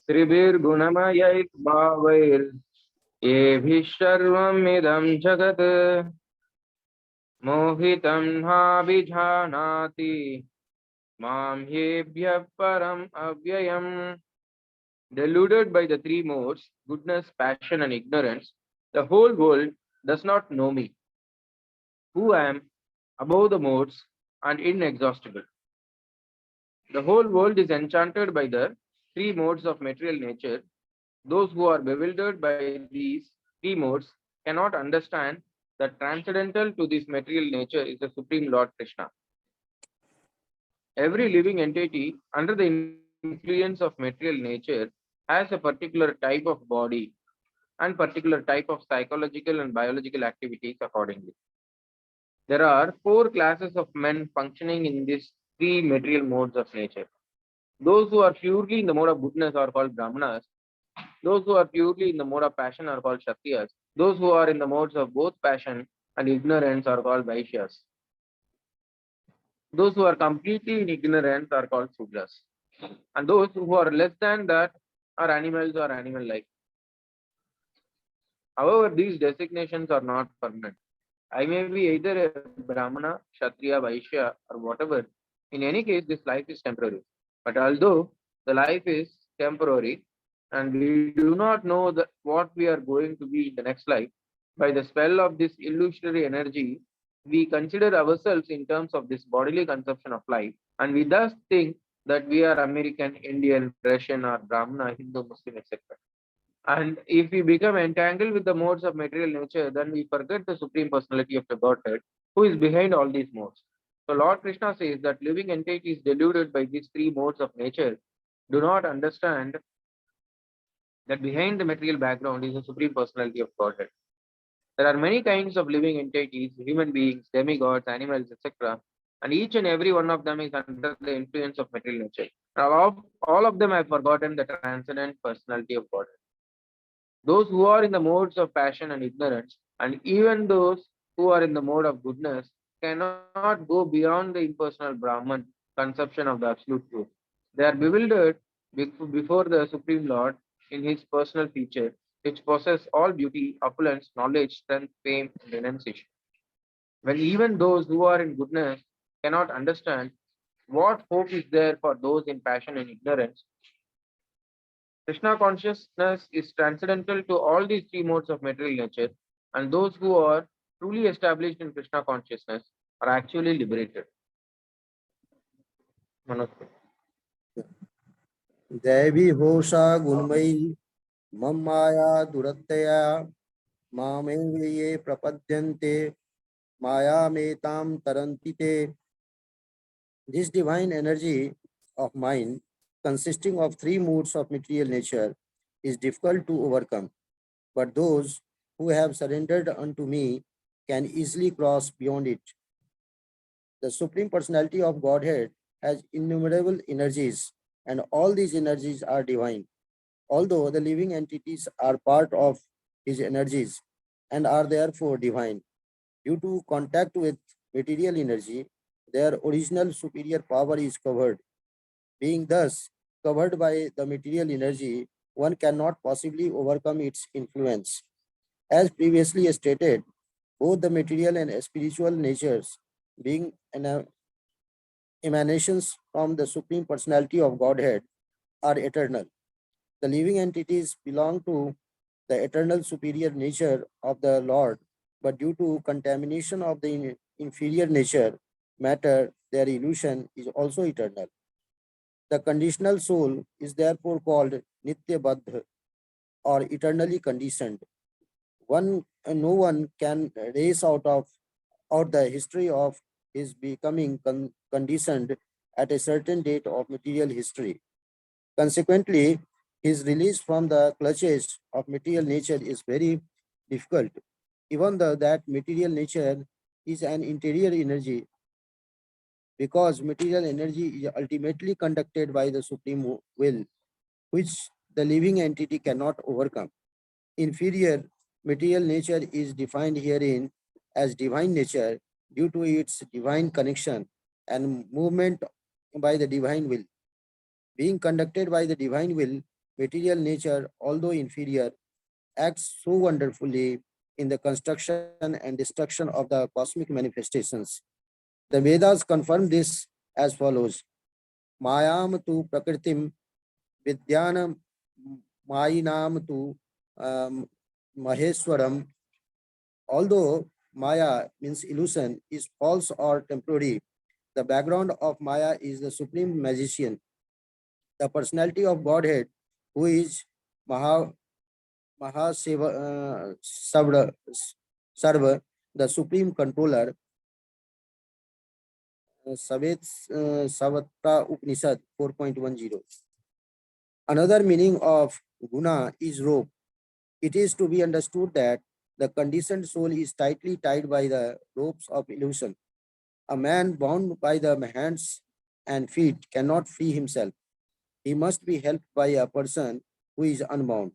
त्रिभिर्गुणमयैः भावैर् येभिः सर्वमिदं जगत् मोहितं नाभिजानाति मां ह्येभ्यः परम् अव्ययम्. Deluded by the three modes, goodness, passion, and ignorance, the whole world does not know me, who am above the modes and inexhaustible. The whole world is enchanted by the three modes of material nature. Those who are bewildered by these three modes cannot understand that transcendental to this material nature is the Supreme Lord Krishna. Every living entity under the influence of material nature has a particular type of body and particular type of psychological and biological activities accordingly. There are four classes of men functioning in these three material modes of nature. Those who are purely in the mode of goodness are called Brahmanas. Those who are purely in the mode of passion are called Kshatriyas. Those who are in the modes of both passion and ignorance are called Vaishyas. Those who are completely in ignorance are called Sudras. And those who are less than that are animals or animal-like. However, these designations are not permanent. I may be either a Brahmana, Kshatriya, Vaishya, or whatever. In any case, this life is temporary. But although the life is temporary, and we do not know what we are going to be in the next life, by the spell of this illusionary energy, we consider ourselves in terms of this bodily conception of life, and we thus think that we are American, Indian, Russian, or Brahmana, Hindu, Muslim, etc. And if we become entangled with the modes of material nature, then we forget the Supreme Personality of the Godhead, who is behind all these modes. So Lord Krishna says that living entities deluded by these three modes of nature do not understand that behind the material background is the Supreme Personality of Godhead. There are many kinds of living entities, human beings, demigods, animals, etc. And each and every one of them is under the influence of material nature. Now, all of them have forgotten the transcendent personality of Godhead. Those who are in the modes of passion and ignorance, and even those who are in the mode of goodness, cannot go beyond the impersonal Brahman conception of the absolute truth. They are bewildered before the Supreme Lord in his personal feature, which possess all beauty, opulence, knowledge, strength, fame, and renunciation. When even those who are in goodness cannot understand what hope is there for those in passion and ignorance, Krishna consciousness is transcendental to all these three modes of material nature, and those who are truly established in Krishna consciousness are actually liberated. Manoj. दैवी होषा गुणमयी मम माया दुरत्यया मामेव ये प्रपद्यन्ते मायामेतां तरन्ति ते. This divine energy of mine, consisting of three moods of material nature, is difficult to overcome, but those who have surrendered unto me can easily cross beyond it. The Supreme Personality of Godhead has innumerable energies, and all these energies are divine. Although the living entities are part of his energies and are therefore divine, due to contact with material energy, their original superior power is covered. Being thus covered by the material energy, one cannot possibly overcome its influence. As previously stated, both the material and spiritual natures, being emanations from the Supreme Personality of Godhead, are eternal. The living entities belong to the eternal superior nature of the Lord, but due to contamination of the inferior nature, matter, their illusion is also eternal. The conditional soul is therefore called Nitya Baddha or eternally conditioned. No one can race out the history of his becoming conditioned at a certain date of material history. Consequently, his release from the clutches of material nature is very difficult, even though that material nature is an interior energy, because material energy is ultimately conducted by the supreme will, which the living entity cannot overcome. Inferior material nature is defined herein as divine nature due to its divine connection and movement by the divine will. Being conducted by the divine will, material nature, although inferior, acts so wonderfully in the construction and destruction of the cosmic manifestations. The Vedas confirm this as follows: Mayam tu prakritim vidyanam mayinam tu um, maheswaram. Although Maya means illusion is false or temporary, the background of Maya is the supreme magician, the personality of Godhead, who is Maha Mahaseva Sarva, the supreme controller. Savatra Upanishad 4.10. Another meaning of guna is rope. It is to be understood that the conditioned soul is tightly tied by the ropes of illusion. A man bound by the hands and feet cannot free himself. He must be helped by a person who is unbound,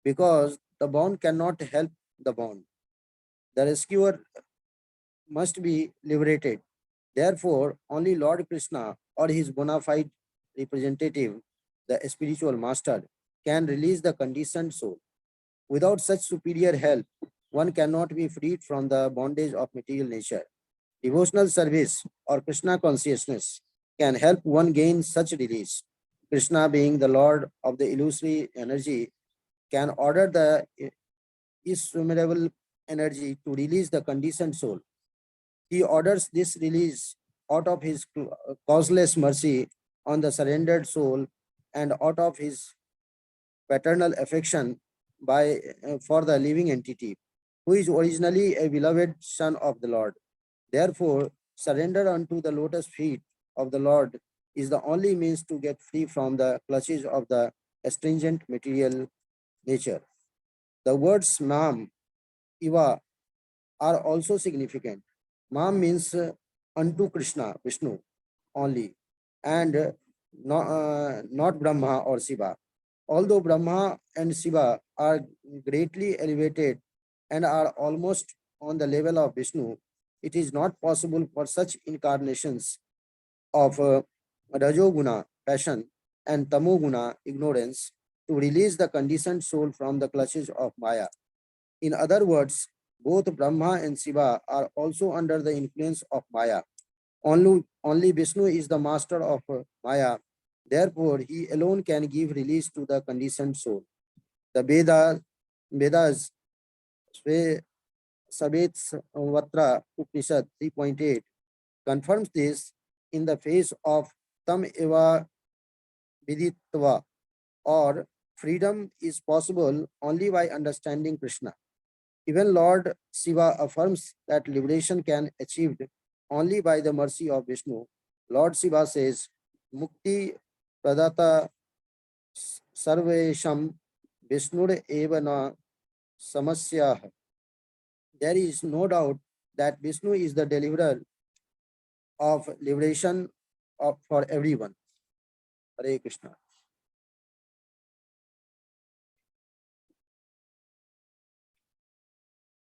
because the bound cannot help the bound. The rescuer must be liberated. Therefore, only Lord Krishna or his bona fide representative, the spiritual master, can release the conditioned soul. Without such superior help, one cannot be freed from the bondage of material nature. Devotional service or Krishna consciousness can help one gain such release. Krishna, being the Lord of the illusory energy, can order the innumerable energy to release the conditioned soul. He orders this release out of his causeless mercy on the surrendered soul and out of his paternal affection for the living entity, who is originally a beloved son of the Lord. Therefore, surrender unto the lotus feet of the Lord is the only means to get free from the clutches of the astringent material nature. The words Nam, Iva are also significant. Mam means unto Krishna, Vishnu only, and not Brahma or Shiva. Although Brahma and Shiva are greatly elevated and are almost on the level of Vishnu, it is not possible for such incarnations of Rajoguna, passion, and Tamoguna, ignorance, to release the conditioned soul from the clutches of Maya. In other words, both Brahma and Shiva are also under the influence of Maya. Only Vishnu is the master of Maya. Therefore, he alone can give release to the conditioned soul. The Vedas, Sabets Vatra Upanishad 3.8 confirms this in the face of Tam Eva Viditva, or freedom is possible only by understanding Krishna. Even Lord Shiva affirms that liberation can achieved only by the mercy of Vishnu. Lord Shiva says, Mukti Pradata Sarvesham Vishnur Evana Samasya. There is no doubt that Vishnu is the deliverer of liberation for everyone. Hare Krishna.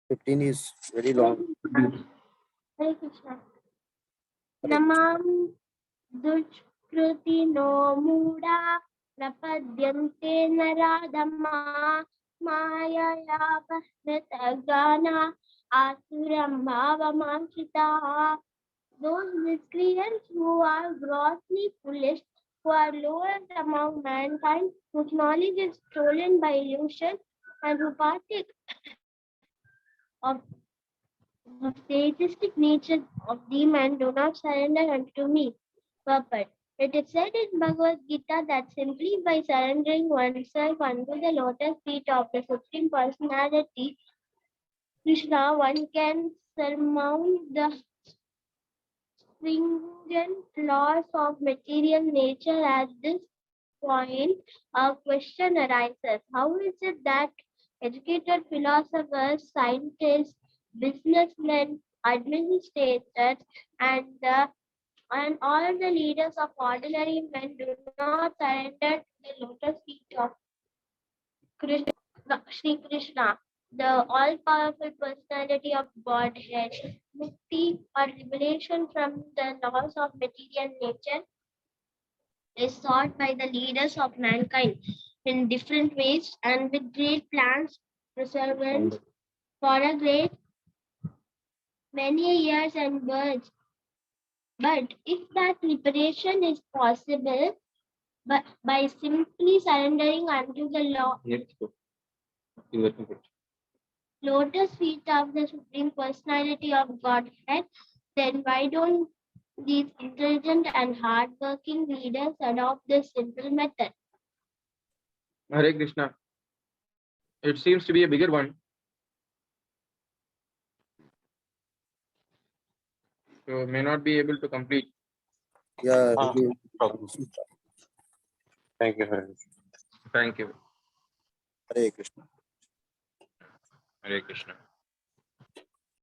15 is very long. Hare Krishna. Namam दुष्कृतिनो मूढा प्रपद्यन्ते नराधमा मायया बहृतज्ञाना आसुरं भावमाश्रिताः. Those miscreants who are grossly foolish, who are lowest among mankind, whose knowledge is stolen by illusion, and who partake of the theistic nature of demon, do not surrender unto me. Purport. It is said in Bhagavad Gita that simply by surrendering oneself unto the lotus feet of the Supreme Personality, Krishna, one can surmount the stringent laws of material nature. At this point, a question arises: how is it that educated philosophers, scientists, businessmen, administrators, and all the leaders of ordinary men do not surrender to the lotus feet of Krishna, Sri Krishna, the all-powerful personality of Godhead? Mukti or liberation from the laws of material nature is sought by the leaders of mankind. in different ways and with great plans, perseverance for a great many years and words. But if that liberation is possible, but by simply surrendering unto the Let's go. You let me put. lotus feet of the Supreme Personality of Godhead, then why don't these intelligent and hardworking leaders adopt this simple method? Hare Krishna. It seems to be a bigger one. So may not be able to complete. Yeah, Ah, really. problem. Thank you, Hare Krishna. Thank you. Hare Krishna. Hare Krishna.